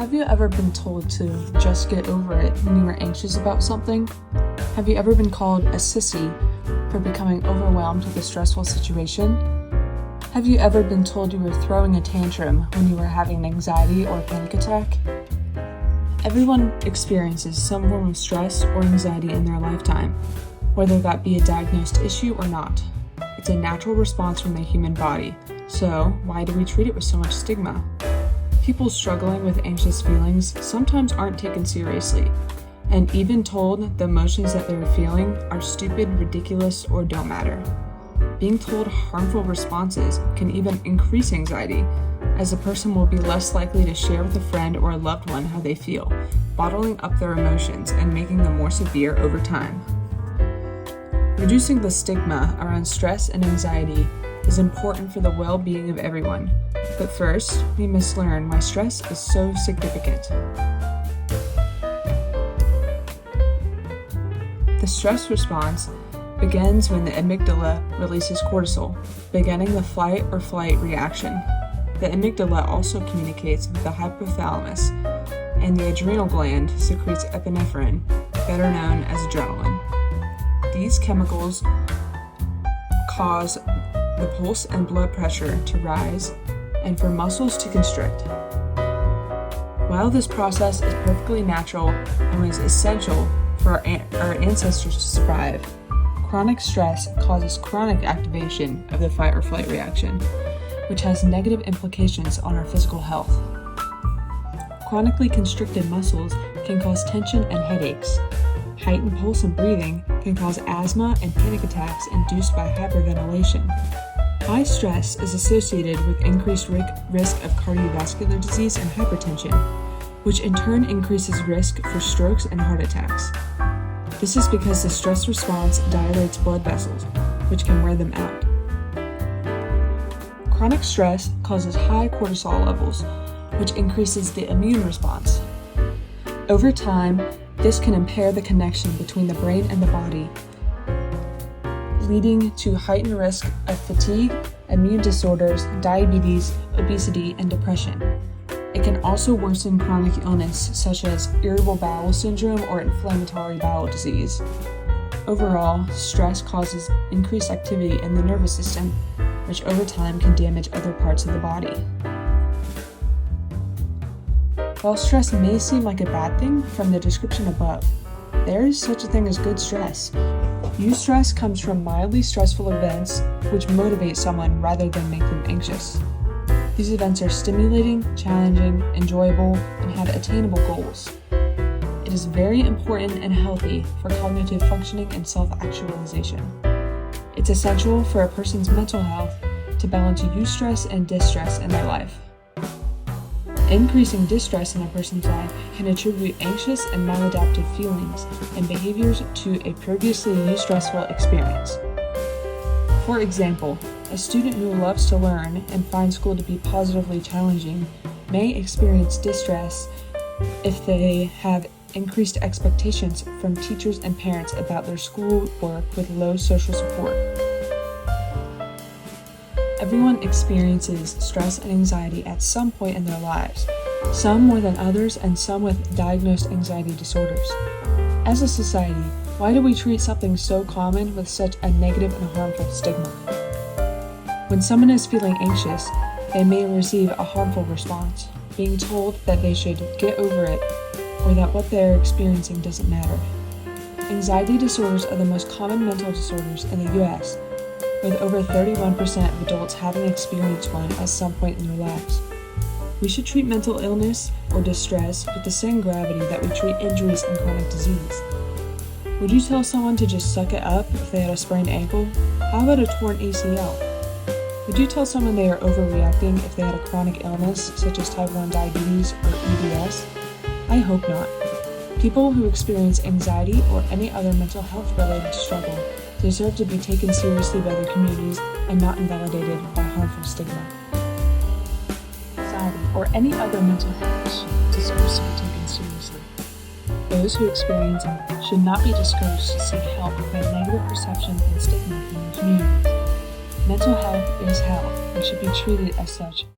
Have you ever been told to just get over it when you were anxious about something? Have you ever been called a sissy for becoming overwhelmed with a stressful situation? Have you ever been told you were throwing a tantrum when you were having an anxiety or panic attack? Everyone experiences some form of stress or anxiety in their lifetime, whether that be a diagnosed issue or not. It's a natural response from the human body, so why do we treat it with so much stigma? People struggling with anxious feelings sometimes aren't taken seriously, and even told the emotions that they're feeling are stupid, ridiculous, or don't matter. Being told harmful responses can even increase anxiety, as a person will be less likely to share with a friend or a loved one how they feel, bottling up their emotions and making them more severe over time. Reducing the stigma around stress and anxiety is important for the well-being of everyone. But first, we must learn why stress is so significant. The stress response begins when the amygdala releases cortisol, beginning the fight or flight reaction. The amygdala also communicates with the hypothalamus, and the adrenal gland secretes epinephrine, better known as adrenaline. These chemicals cause the pulse and blood pressure to rise and for muscles to constrict. While this process is perfectly natural and was essential for our ancestors to survive, chronic stress causes chronic activation of the fight or flight reaction, which has negative implications on our physical health. Chronically constricted muscles can cause tension and headaches. Heightened pulse and breathing can cause asthma and panic attacks induced by hyperventilation. High stress is associated with increased risk of cardiovascular disease and hypertension, which in turn increases risk for strokes and heart attacks. This is because the stress response dilates blood vessels, which can wear them out. Chronic stress causes high cortisol levels, which increases the immune response. Over time, this can impair the connection between the brain and the body, leading to heightened risk of fatigue, immune disorders, diabetes, obesity, and depression. It can also worsen chronic illness such as irritable bowel syndrome or inflammatory bowel disease. Overall, stress causes increased activity in the nervous system, which over time can damage other parts of the body. While stress may seem like a bad thing from the description above, there is such a thing as good stress. Eustress comes from mildly stressful events which motivate someone rather than make them anxious. These events are stimulating, challenging, enjoyable, and have attainable goals. It is very important and healthy for cognitive functioning and self-actualization. It's essential for a person's mental health to balance eustress and distress in their life. Increasing distress in a person's life can attribute anxious and maladaptive feelings and behaviors to a previously eustressful experience. For example, a student who loves to learn and finds school to be positively challenging may experience distress if they have increased expectations from teachers and parents about their school work with low social support. Everyone experiences stress and anxiety at some point in their lives, some more than others and some with diagnosed anxiety disorders. As a society, why do we treat something so common with such a negative and harmful stigma? When someone is feeling anxious, they may receive a harmful response, being told that they should get over it or that what they are experiencing doesn't matter. Anxiety disorders are the most common mental disorders in the U.S., with over 31% of adults having experienced one at some point in their lives. We should treat mental illness or distress with the same gravity that we treat injuries and chronic disease. Would you tell someone to just suck it up if they had a sprained ankle? How about a torn ACL? Would you tell someone they are overreacting if they had a chronic illness such as type 1 diabetes or EDS? I hope not. People who experience anxiety or any other mental health-related struggle deserve to be taken seriously by their communities and not invalidated by harmful stigma. Anxiety or any other mental health issue deserves to be taken seriously. Those who experience it should not be discouraged to seek help by negative perception and stigma from their communities. Mental health is health and should be treated as such.